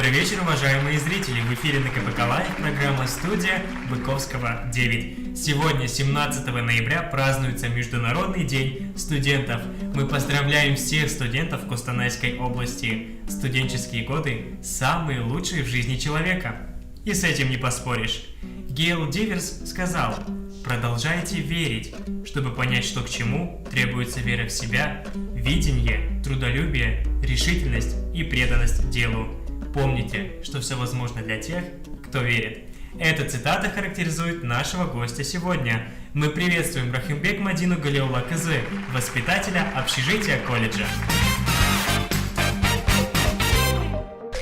Добрый вечер, уважаемые зрители! В эфире на КПК Лайв программа «Студия» Быковского 9. Сегодня, 17 ноября, празднуется Международный день студентов. Мы поздравляем всех студентов Костанайской области. Студенческие годы – самые лучшие в жизни человека. И с этим не поспоришь. Гейл Диверс сказал: «Продолжайте верить. Чтобы понять, что к чему, требуется вера в себя, видение, трудолюбие, решительность и преданность делу. Помните, что все возможно для тех, кто верит». Эта цитата характеризует нашего гостя сегодня. Мы приветствуем Рахимбек Мадину Галиолла Кызы, воспитателя общежития колледжа.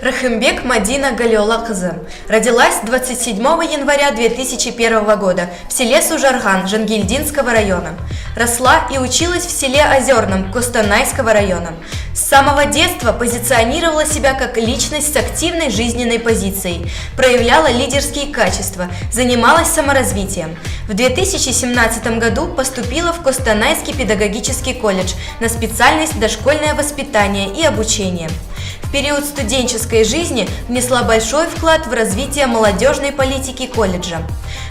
Рахимбек Мадина Галиолла Кызы родилась 27 января 2001 года в селе Сужарган Жангильдинского района. Росла и училась в селе Озерном Костанайского района. С самого детства позиционировала себя как личность с активной жизненной позицией, проявляла лидерские качества, занималась саморазвитием. В 2017 году поступила в Костанайский педагогический колледж на специальность дошкольное воспитание и обучение. В период студенческой жизни внесла большой вклад в развитие молодежной политики колледжа.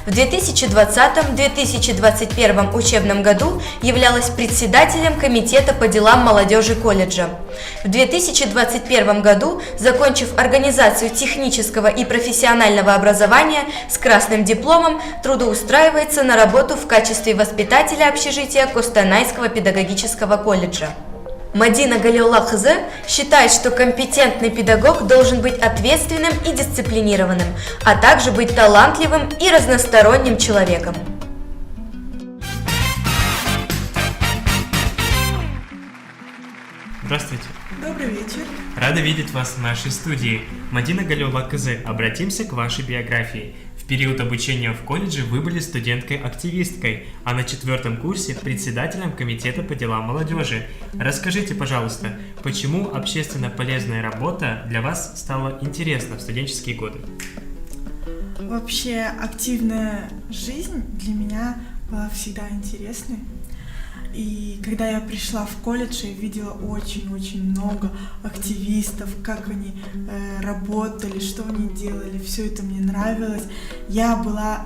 В 2020-2021 учебном году являлась председателем комитета по делам молодежи колледжа. В 2021 году, закончив организацию технического и профессионального образования с красным дипломом, трудоустраивается на работу в качестве воспитателя общежития Костанайского педагогического колледжа. Мадина Галиолла Кызы считает, что компетентный педагог должен быть ответственным и дисциплинированным, а также быть талантливым и разносторонним человеком. Здравствуйте. Добрый вечер. Рада видеть вас в нашей студии. Мадина Галиолла Кызы, обратимся к вашей биографии. В период обучения в колледже вы были студенткой-активисткой, а на 4 курсе председателем комитета по делам молодежи. Расскажите, пожалуйста, почему общественно полезная работа для вас стала интересна в студенческие годы? Вообще, активная жизнь для меня была всегда интересной. И когда я пришла в колледж, я видела очень-очень много активистов, как они работали, что они делали, все это мне нравилось. Я была,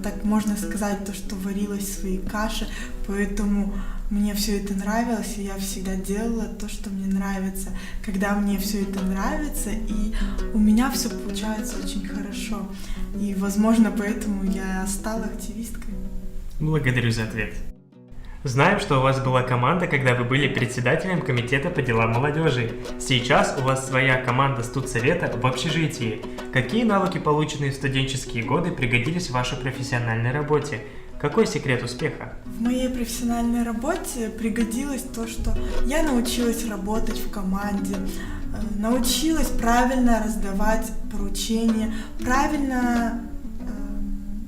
так можно сказать, то, что варилась в своей каше, поэтому мне все это нравилось, и я всегда делала то, что мне нравится. Когда мне все это нравится, и у меня все получается очень хорошо. И, возможно, поэтому я стала активисткой. Благодарю за ответ. Знаем, что у вас была команда, когда вы были председателем комитета по делам молодежи. Сейчас у вас своя команда студсовета в общежитии. Какие навыки, полученные в студенческие годы, пригодились в вашей профессиональной работе? Какой секрет успеха? В моей профессиональной работе пригодилось то, что я научилась работать в команде, научилась правильно раздавать поручения, правильно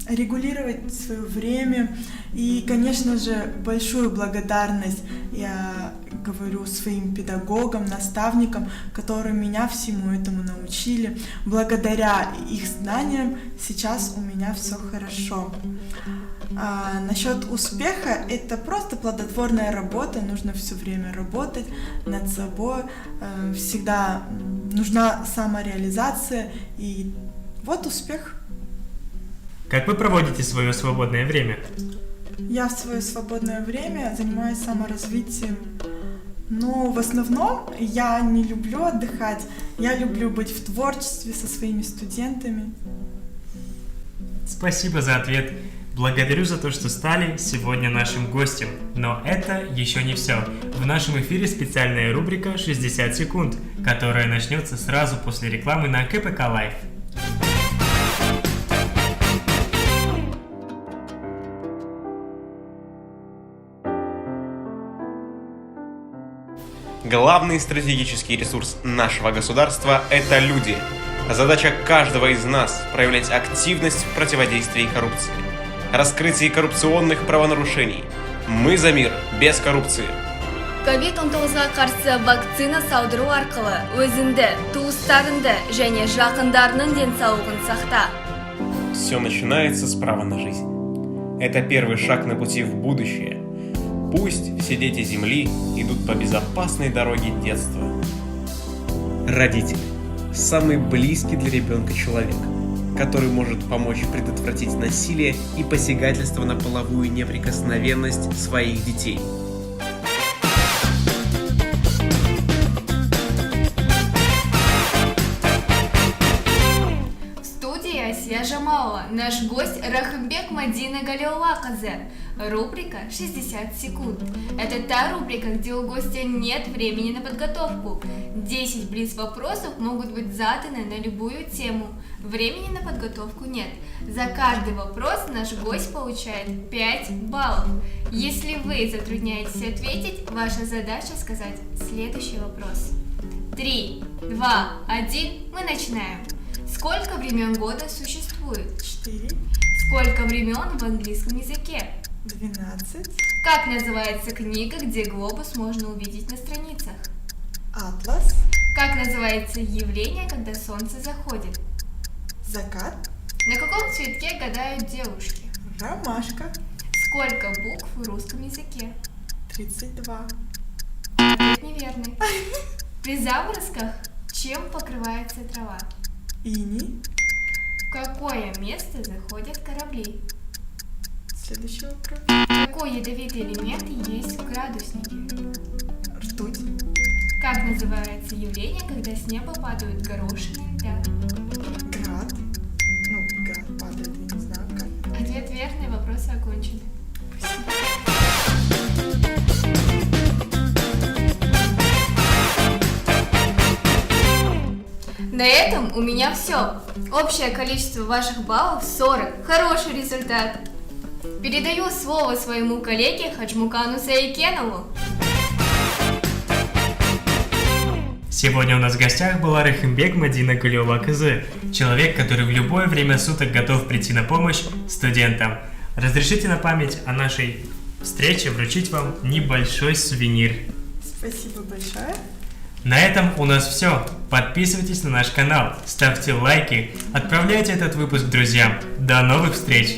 регулировать свое время. И, конечно же, большую благодарность я говорю своим педагогам, наставникам, которые меня всему этому научили. Благодаря их знаниям сейчас у меня все хорошо. Насчет успеха, это просто плодотворная работа, нужно все время работать над собой, всегда нужна самореализация, и вот успех. Как вы проводите свое свободное время? Я в свое свободное время занимаюсь саморазвитием, но в основном я не люблю отдыхать, я люблю быть в творчестве со своими студентами. Спасибо за ответ. Благодарю за то, что стали сегодня нашим гостем. Но это еще не все. В нашем эфире специальная рубрика «60 секунд», которая начнется сразу после рекламы на КПК Лайв. Главный стратегический ресурс нашего государства – это люди. Задача каждого из нас – проявлять активность в противодействии коррупции, раскрытии коррупционных правонарушений. Мы за мир без коррупции. COVID-19-ға қарсы вакцина салдыру арқылы өзіңді, туыстарыңды және жақындарының денсаулығын сақта. Все начинается с права на жизнь. Это первый шаг на пути в будущее. Пусть все дети Земли идут по безопасной дороге детства. Родители, самый близкий для ребенка человек, который может помочь предотвратить насилие и посягательство на половую неприкосновенность своих детей. Асия Жамалова, наш гость Рахымбек Мадина Галиоллаказе. Рубрика «60 секунд». Это та рубрика, где у гостя нет времени на подготовку. 10 блиц-вопросов могут быть заданы на любую тему. Времени на подготовку нет. За каждый вопрос наш гость получает 5 баллов. Если вы затрудняетесь ответить, ваша задача сказать следующий вопрос. 3, 2, 1, мы начинаем. Сколько времен года существует? 4, Сколько времен в английском языке? 12, Как называется книга, где глобус можно увидеть на страницах? атлас, Как называется явление, когда солнце заходит? закат, На каком цветке гадают девушки? ромашка, Сколько букв в русском языке? 32, Ответ неверный. При заморозках чем покрывается трава? иней. В какое место заходят корабли? Следующий вопрос. Какой ядовитый элемент есть в градуснике? Ртуть, Как называется явление, когда с неба падают горошины льда? град. Град падает, я не знаю как. Ответ верный, вопросы окончены. На этом у меня все. Общее количество ваших баллов 40. Хороший результат. Передаю слово своему коллеге Хаджмукану Саикенову. Сегодня у нас в гостях была Рахымбек Мадина Галиоллаказе, человек, который в любое время суток готов прийти на помощь студентам. Разрешите на память о нашей встрече вручить вам небольшой сувенир. Спасибо большое. На этом у нас все. Подписывайтесь на наш канал, ставьте лайки, отправляйте этот выпуск друзьям. До новых встреч!